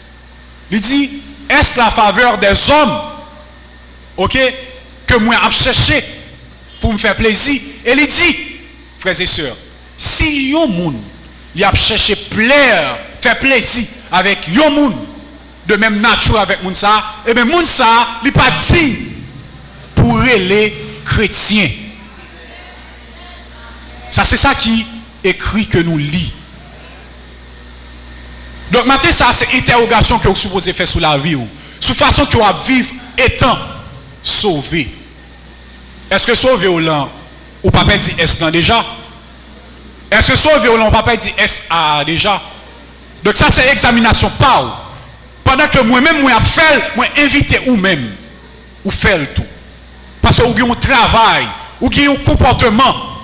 il dit est-ce la faveur des hommes, ok, que moi a cherché pour me faire plaisir, et il dit frères et sœurs, si yon moun il a cherché plaire, faire plaisir avec yon moun de même nature avec moun ça, et bien moun ça il pas dit pour les chrétiens. Ça c'est ça qui écrit que nous lit. Donc maintenant ça c'est interrogation que vous supposez faire sur la vie ou sur façon que vous vivre étant sauvé. Est-ce que sauvé ou là ou pas dit est là déjà? Est-ce que sauvé ou là ou pas dit est déjà? Donc ça c'est examination par pendant que moi-même moi fait moi invité ou même ou fait le tout. Parce que vous avez un travail, vous avez un comportement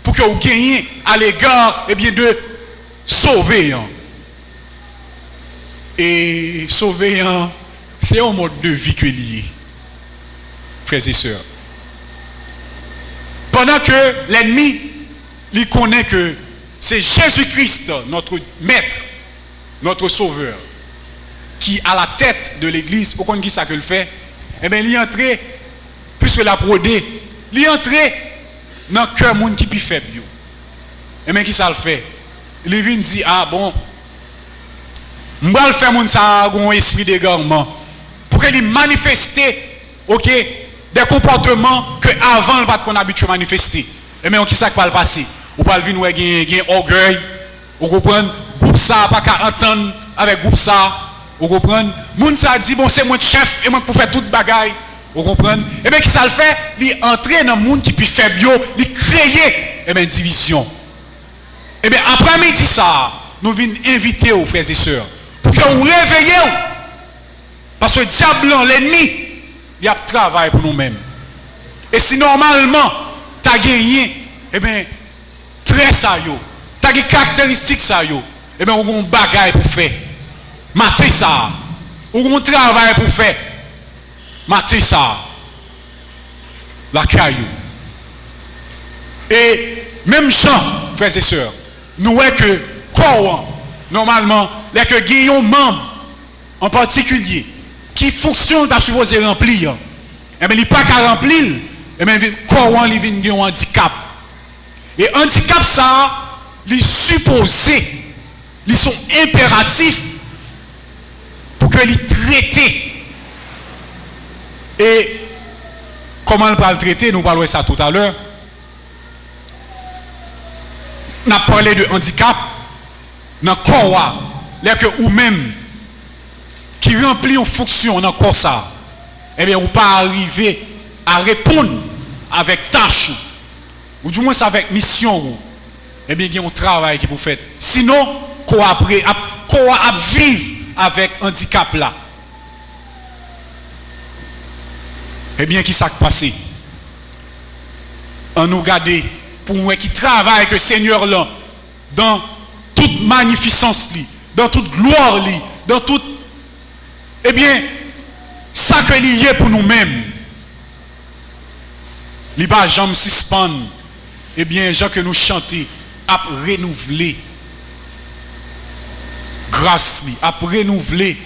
pour que vous gagnez à l'égard eh bien de sauver. Et sauver c'est un mode de vie que lié. Frères et sœurs. Pendant que l'ennemi il connaît que c'est Jésus-Christ notre maître, notre sauveur qui à la tête de l'église, pourquoi qui ça que le fait? Eh bien il est entré puisque la brodé, il est entré dans le cœur monde qui est plus faible. Et bien qui ça le fait? Il vient dire ah bon, je vais le faire mon ça un esprit d'égarement pour qu'il manifeste OK des comportements que avant le pas qu'on habitué manifester. Et bien qui ça qui va le passer? Ou pas le venir gagner orgueil, vous comprenez? Groupe ça pas qu'à entendre avec groupe ça, vous comprenez? Moun ça dit bon c'est moi chef et moi pour faire toute bagaille. Vous comprenez? Et bien qui ça le fait? Il entrer dans le monde qui est plus faible, il crée et bien division. Et bien après-midi ça, nous venons inviter aux frères et sœurs pour que vous réveillez. Parce que le diable, l'ennemi, il y a travail pour nous-mêmes. Et si normalement, tu as gagné, eh bien, très ça, tu as des caractéristiques ça, eh bien, on a un bagage pour faire. Matin ça, on a un travail pour faire. Matin ça, la caillou. Et même gens, frères et sœurs, nous voyons que quoi, normalement, les que gagnons membres en particulier qui fonctionne à supposé remplir, et bien il n'est pas qu'à remplir, et bien quoi il vient un handicap. Et handicap ça, les supposés, ils sont impératifs pour que les traités. Et comment on va le traiter, nous parlons de ça tout à l'heure. On a parlé de handicap dans le corps, là que ou même qui remplit une fonction dans le corps ça, eh bien, on pas arriver à répondre avec tâche ou du moins avec mission, eh bien, il y a un travail qui vous fait. Sinon, quoi après, quoi à vivre avec handicap là. Eh bien, qui s'est passé? On nous regarde pour moi qui travaille avec le Seigneur là, dans toute magnificence, dans toute gloire, dans toute eh bien, ça que lié pour nous-mêmes, il va jamais suspendre, eh bien, gens que nous chantons, à renouveler grâce, à renouveler,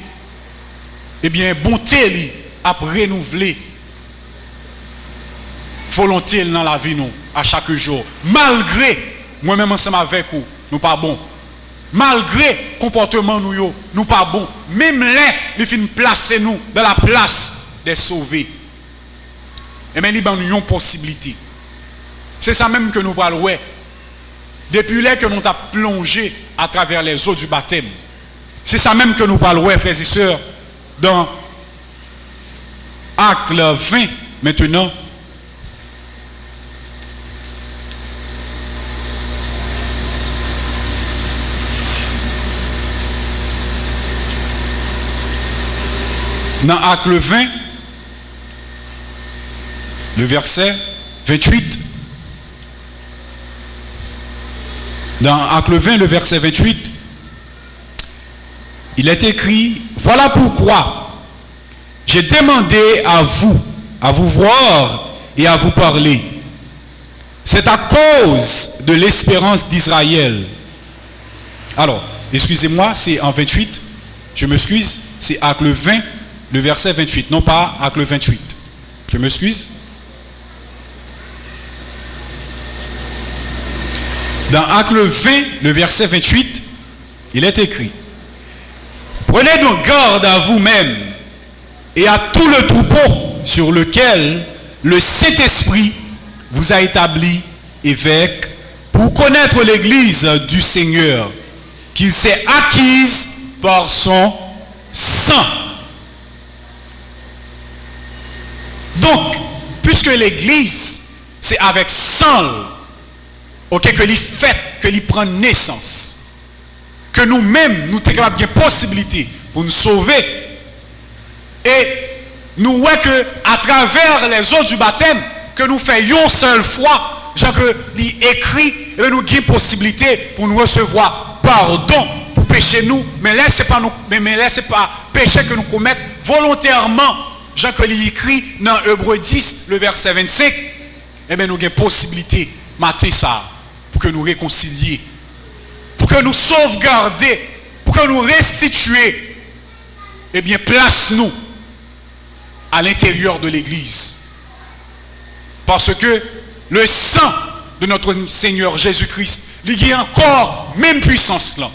eh bien, bonté, à renouveler volonté dans la vie, nous, à chaque jour. Malgré, moi-même ensemble avec vous, nous pas bon. Malgré comportement nous pas bon. Même là, il finit placer nous dans la place des sauvés. Et bien, il y a une possibilité. C'est ça même que nous parlons. Depuis là que nous avons plongé à travers les eaux du baptême. C'est ça même que nous parlons, frères et sœurs, dans Acte 20, maintenant. Dans Acte 20, le verset 28. Dans Acte 20, le verset 28, il est écrit, voilà pourquoi j'ai demandé à vous voir et à vous parler. C'est à cause de l'espérance d'Israël. Alors, excusez-moi, c'est en 28, je m'excuse, c'est Acte 20, le verset 28, non pas Acte 28. Je m'excuse. Dans Acte 20, le verset 28, il est écrit, prenez donc garde à vous-même et à tout le troupeau sur lequel le Saint-Esprit vous a établi évêque pour connaître l'Église du Seigneur qu'il s'est acquise par son sang. Donc, puisque l'Église, c'est avec sang, ok, que l'il fait, que l'il prend naissance, que nous-mêmes, nous sommes capables de possibilité pour nous sauver, et nous voyons que à travers les eaux du baptême, que nous faisons une seule fois, genre que l'il écrit, et nous avons possibilité pour nous recevoir pardon pour pécher nous, mais là c'est pas nous, mais là c'est pas péché que nous commettons volontairement. Jean que écrit dans Hébreux 10, le verset 25, eh bien nous avons possibilité mater ça pour que nous réconcilier, pour que nous sauvegarder, pour que nous restituer, eh bien place nous à l'intérieur de l'Église. Parce que le sang de notre Seigneur Jésus-Christ, il y a encore même puissance là.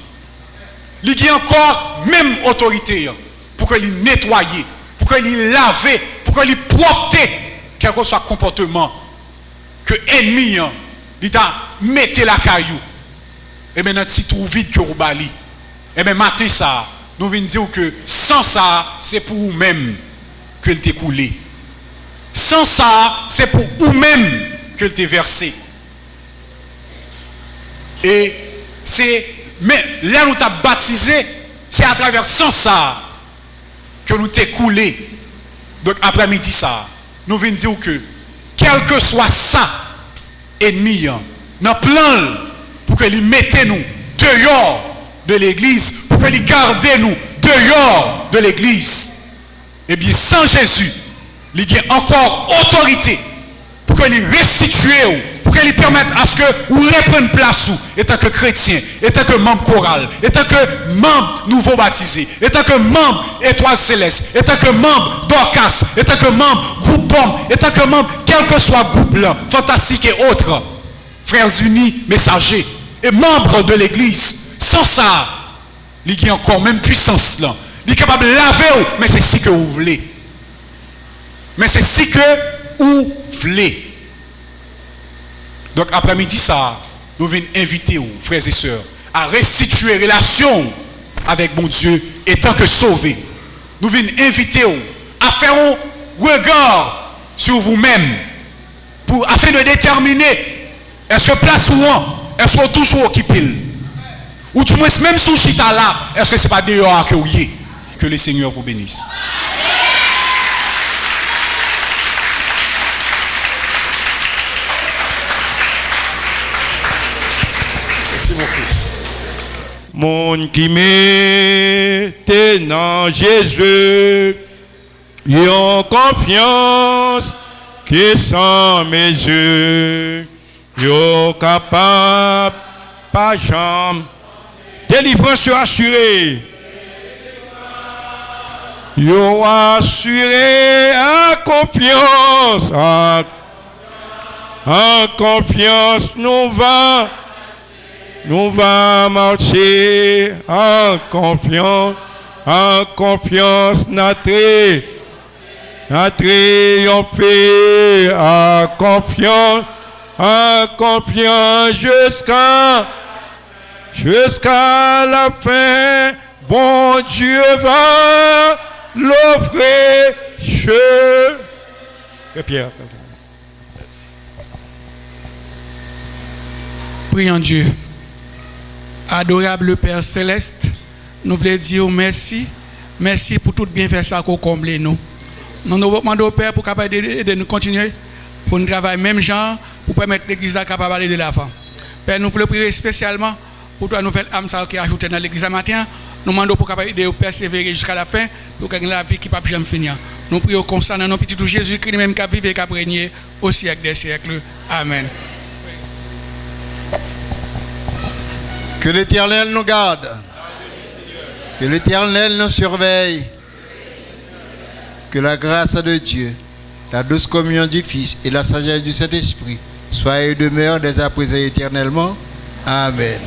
Il y a encore même autorité là, pour que il nettoyer, pour que il laver, pour que il propter quel que soit le comportement que l'ennemi il t'a mettez la caillou. Et maintenant si tout vide que vous bali. Et bien matin ça, nous venons dire que sans ça, c'est pour vous-même que il t'est coulé. Sans ça, c'est pour vous-même que il t'est versé. Et c'est, mais là nous t'a baptisé, c'est à travers sans ça que nous t'es coulé. Donc après-midi ça, nous venons dire que quel que soit ça, ennemi, dans plan pour que lui mette nous dehors de l'église, pour que lui garde nous dehors de l'église, et bien sans Jésus, il y a encore autorité pour que lui restitue, pour que lui permette à ce que vous repreniez place étant que chrétien, étant que membre choral, étant que membre nouveau baptisé, étant que membre étoile céleste, étant que membre d'Orcas, étant que membre groupe Pomme, étant que membre quel que soit groupe là, fantastique et autres, frères unis, messagers et membres de l'église. Sans ça, il y a encore même puissance là. Il est capable de laver, mais c'est si que vous voulez. Mais c'est si que vous voulez. Donc après-midi ça, nous venons inviter vous, frères et sœurs, à restituer relation avec mon Dieu étant que sauvé. Nous venons inviter vous à faire un regard sur vous-même afin de déterminer est-ce que place ou non, est-ce que toujours occupé, ou du moins même sous chita là, est-ce que c'est pas dehors que vous y êtes. Que le Seigneur vous bénisse. Merci mon fils. Mon qui m'était dans Jésus, yon confiance qui sans mesure, yon capable, pas jambe, délivrance assurée. Yon assuré en confiance, en confiance nous va marcher en confiance n'a triomphé en confiance jusqu'à la fin. Bon Dieu va l'offrir. Pierre. Prions Dieu. Adorable Père Céleste, nous voulons dire merci. Merci pour tout bienfait ça qu'on comble nous. Nous demandons au Père pour capable de nous continuer pour nous travailler même genre pour permettre l'église capable d'aller de l'avant. Père, nous voulons prier spécialement pour toi nouvelle âme qui est ajoutée dans l'église matin. Nous demandons pour capable de persévérer jusqu'à la fin pour gagner la vie qui ne peut jamais finir. Nous prions concernant nos petits Jésus-Christ même qui a vécu et qui a régné au siècle des siècles. Amen. Que l'Éternel nous garde. Que l'Éternel nous surveille. Que la grâce de Dieu, la douce communion du Fils et la sagesse du Saint-Esprit soient et demeurent dès à présent éternellement. Amen.